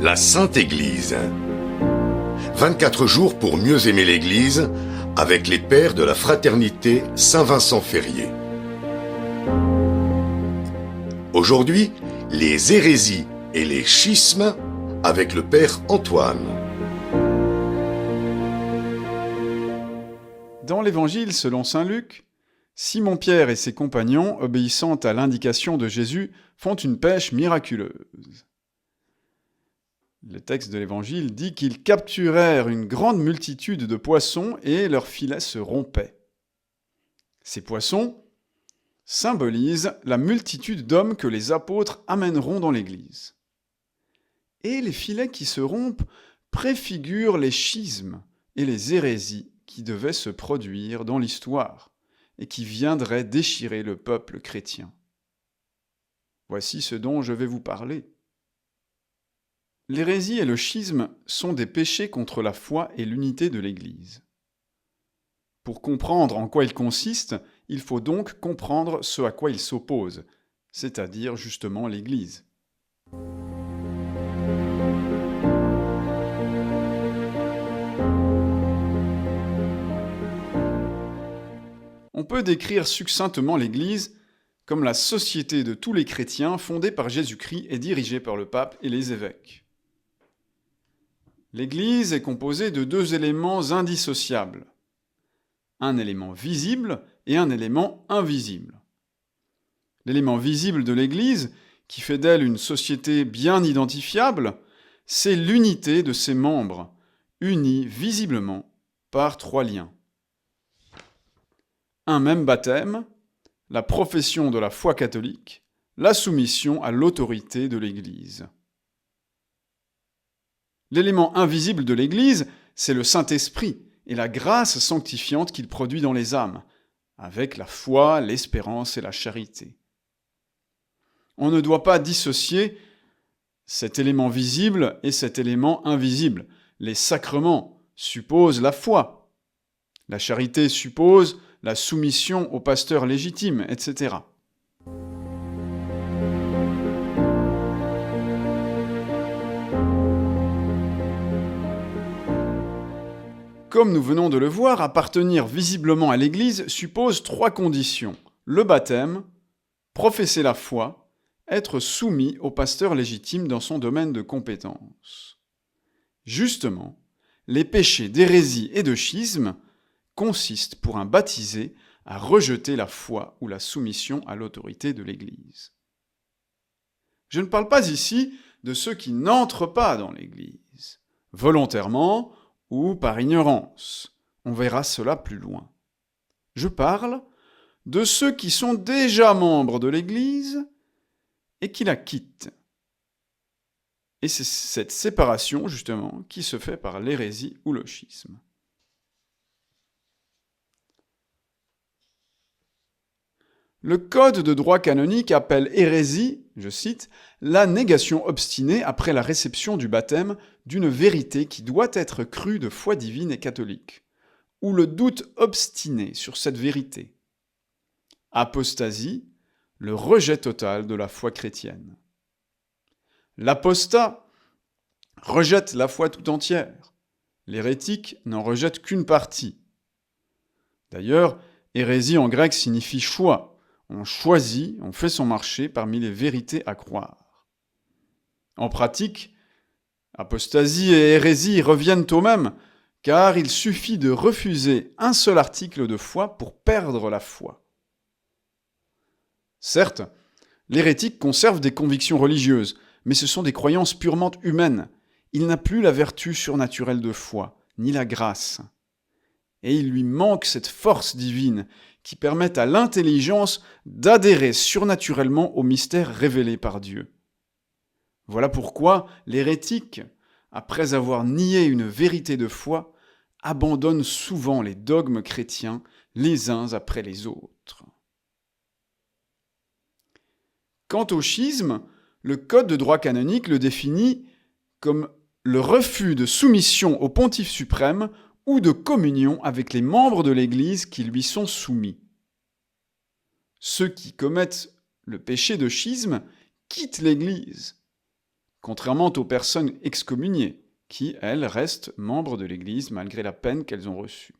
La Sainte Église. 24 jours pour mieux aimer l'Église avec les pères de la fraternité Saint-Vincent-Ferrier. Aujourd'hui, les hérésies et les schismes avec le père Antoine. Dans l'Évangile selon saint Luc, Simon-Pierre et ses compagnons, obéissant à l'indication de Jésus, font une pêche miraculeuse. Le texte de l'Évangile dit qu'ils capturèrent une grande multitude de poissons et leurs filets se rompaient. Ces poissons symbolisent la multitude d'hommes que les apôtres amèneront dans l'Église. Et les filets qui se rompent préfigurent les schismes et les hérésies qui devaient se produire dans l'histoire et qui viendraient déchirer le peuple chrétien. Voici ce dont je vais vous parler. L'hérésie et le schisme sont des péchés contre la foi et l'unité de l'Église. Pour comprendre en quoi ils consistent, il faut donc comprendre ce à quoi ils s'opposent, c'est-à-dire justement l'Église. On peut décrire succinctement l'Église comme la société de tous les chrétiens fondée par Jésus-Christ et dirigée par le pape et les évêques. L'Église est composée de deux éléments indissociables, un élément visible et un élément invisible. L'élément visible de l'Église, qui fait d'elle une société bien identifiable, c'est l'unité de ses membres, unis visiblement par trois liens. Un même baptême, la profession de la foi catholique, la soumission à l'autorité de l'Église. L'élément invisible de l'Église, c'est le Saint-Esprit et la grâce sanctifiante qu'il produit dans les âmes, avec la foi, l'espérance et la charité. On ne doit pas dissocier cet élément visible et cet élément invisible. Les sacrements supposent la foi. La charité suppose la soumission au pasteur légitime, etc. Comme nous venons de le voir, appartenir visiblement à l'Église suppose trois conditions. Le baptême, professer la foi, être soumis au pasteur légitime dans son domaine de compétence. Justement, les péchés d'hérésie et de schisme consistent pour un baptisé à rejeter la foi ou la soumission à l'autorité de l'Église. Je ne parle pas ici de ceux qui n'entrent pas dans l'Église, volontairement ou par ignorance. On verra cela plus loin. Je parle de ceux qui sont déjà membres de l'Église et qui la quittent. Et c'est cette séparation, justement, qui se fait par l'hérésie ou le schisme. Le Code de droit canonique appelle hérésie, je cite, « la négation obstinée après la réception du baptême d'une vérité qui doit être crue de foi divine et catholique, ou le doute obstiné sur cette vérité. Apostasie, le rejet total de la foi chrétienne. L'apostat rejette la foi tout entière. L'hérétique n'en rejette qu'une partie. D'ailleurs, hérésie en grec signifie choix. On choisit, on fait son marché parmi les vérités à croire. En pratique, apostasie et hérésie reviennent au même, car il suffit de refuser un seul article de foi pour perdre la foi. Certes, l'hérétique conserve des convictions religieuses, mais ce sont des croyances purement humaines. Il n'a plus la vertu surnaturelle de foi, ni la grâce. Et il lui manque cette force divine qui permet à l'intelligence d'adhérer surnaturellement aux mystères révélés par Dieu. Voilà pourquoi l'hérétique, après avoir nié une vérité de foi, abandonne souvent les dogmes chrétiens les uns après les autres. Quant au schisme, le Code de droit canonique le définit comme le refus de soumission au Pontife suprême ou de communion avec les membres de l'Église qui lui sont soumis. Ceux qui commettent le péché de schisme quittent l'Église, contrairement aux personnes excommuniées, qui, elles, restent membres de l'Église malgré la peine qu'elles ont reçue.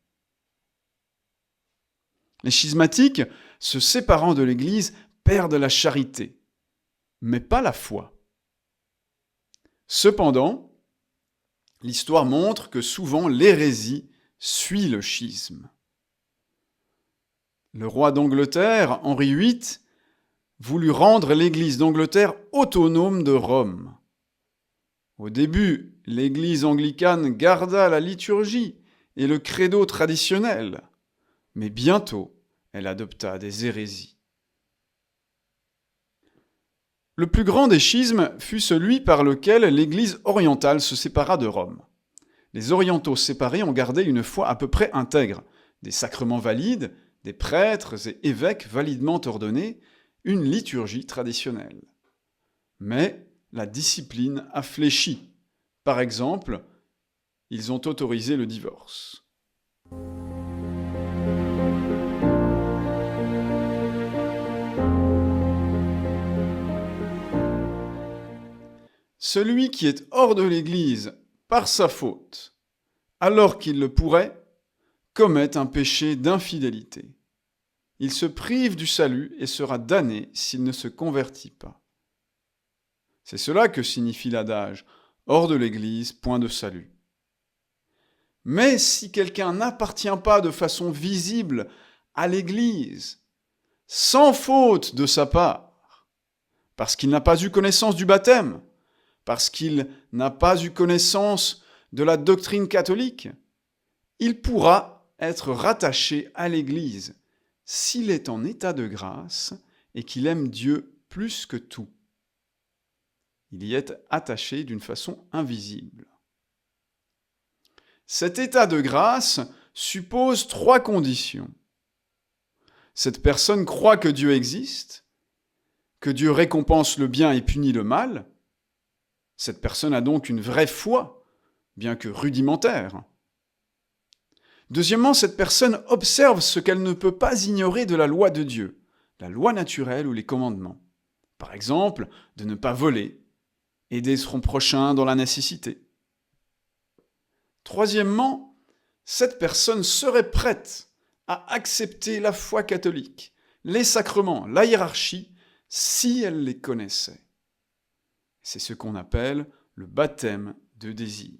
Les schismatiques, se séparant de l'Église, perdent la charité, mais pas la foi. Cependant, l'histoire montre que souvent l'hérésie suit le schisme. Le roi d'Angleterre, Henri VIII, voulut rendre l'Église d'Angleterre autonome de Rome. Au début, l'Église anglicane garda la liturgie et le credo traditionnel, mais bientôt, elle adopta des hérésies. Le plus grand des schismes fut celui par lequel l'Église orientale se sépara de Rome. Les orientaux séparés ont gardé une foi à peu près intègre, des sacrements valides, des prêtres et évêques validement ordonnés, une liturgie traditionnelle. Mais la discipline a fléchi. Par exemple, ils ont autorisé le divorce. Celui qui est hors de l'Église par sa faute, alors qu'il le pourrait, commet un péché d'infidélité. Il se prive du salut et sera damné s'il ne se convertit pas. C'est cela que signifie l'adage « hors de l'Église, point de salut ». Mais si quelqu'un n'appartient pas de façon visible à l'Église, sans faute de sa part, parce qu'il n'a pas eu connaissance du baptême, parce qu'il n'a pas eu connaissance de la doctrine catholique, il pourra être rattaché à l'Église s'il est en état de grâce et qu'il aime Dieu plus que tout. Il y est attaché d'une façon invisible. Cet état de grâce suppose 3 conditions. Cette personne croit que Dieu existe, que Dieu récompense le bien et punit le mal. Cette personne a donc une vraie foi, bien que rudimentaire. Deuxièmement, cette personne observe ce qu'elle ne peut pas ignorer de la loi de Dieu, la loi naturelle ou les commandements. Par exemple, de ne pas voler, aider son prochain dans la nécessité. Troisièmement, cette personne serait prête à accepter la foi catholique, les sacrements, la hiérarchie, si elle les connaissait. C'est ce qu'on appelle le baptême de désir.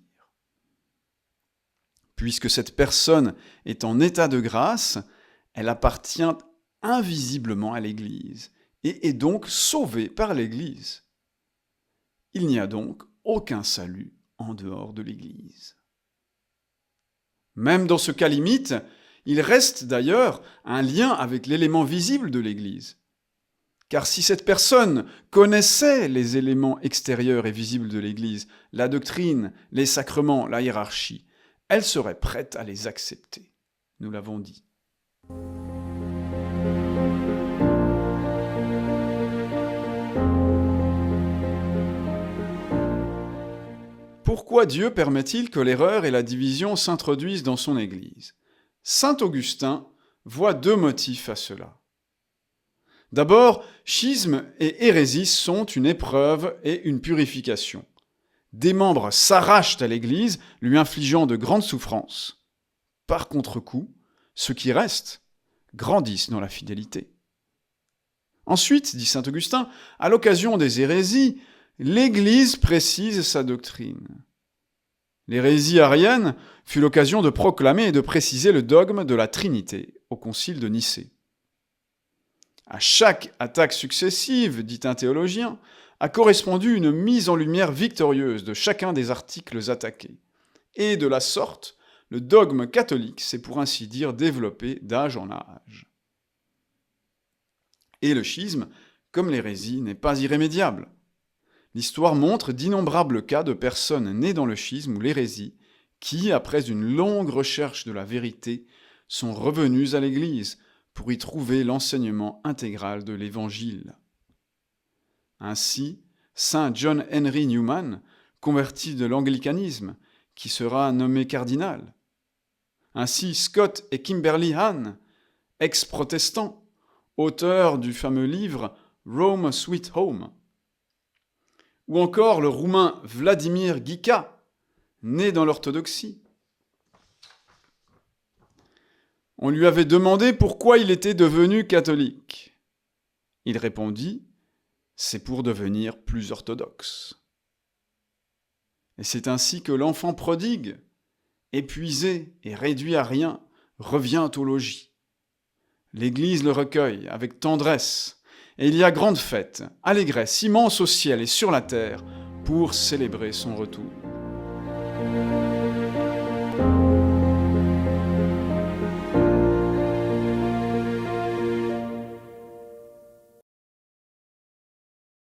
Puisque cette personne est en état de grâce, elle appartient invisiblement à l'Église et est donc sauvée par l'Église. Il n'y a donc aucun salut en dehors de l'Église. Même dans ce cas limite, il reste d'ailleurs un lien avec l'élément visible de l'Église. Car si cette personne connaissait les éléments extérieurs et visibles de l'Église, la doctrine, les sacrements, la hiérarchie, elle serait prête à les accepter. Nous l'avons dit. Pourquoi Dieu permet-il que l'erreur et la division s'introduisent dans son Église ? Saint Augustin voit 2 motifs à cela. D'abord, schisme et hérésie sont une épreuve et une purification. Des membres s'arrachent à l'Église, lui infligeant de grandes souffrances. Par contre-coup, ceux qui restent grandissent dans la fidélité. Ensuite, dit saint Augustin, à l'occasion des hérésies, l'Église précise sa doctrine. L'hérésie arienne fut l'occasion de proclamer et de préciser le dogme de la Trinité au concile de Nicée. À chaque attaque successive, dit un théologien, a correspondu une mise en lumière victorieuse de chacun des articles attaqués. Et de la sorte, le dogme catholique s'est pour ainsi dire développé d'âge en âge. Et le schisme, comme l'hérésie, n'est pas irrémédiable. L'histoire montre d'innombrables cas de personnes nées dans le schisme ou l'hérésie qui, après une longue recherche de la vérité, sont revenues à l'Église pour y trouver l'enseignement intégral de l'Évangile. Ainsi, saint John Henry Newman, converti de l'anglicanisme, qui sera nommé cardinal. Ainsi, Scott et Kimberly Hahn, ex-protestants, auteurs du fameux livre « Rome Sweet Home ». ou encore le Roumain Vladimir Ghica, né dans l'orthodoxie. On lui avait demandé pourquoi il était devenu catholique. Il répondit « C'est pour devenir plus orthodoxe ». Et c'est ainsi que l'enfant prodigue, épuisé et réduit à rien, revient au logis. L'Église le recueille avec tendresse, et il y a grande fête, allégresse immense au ciel et sur la terre pour célébrer son retour.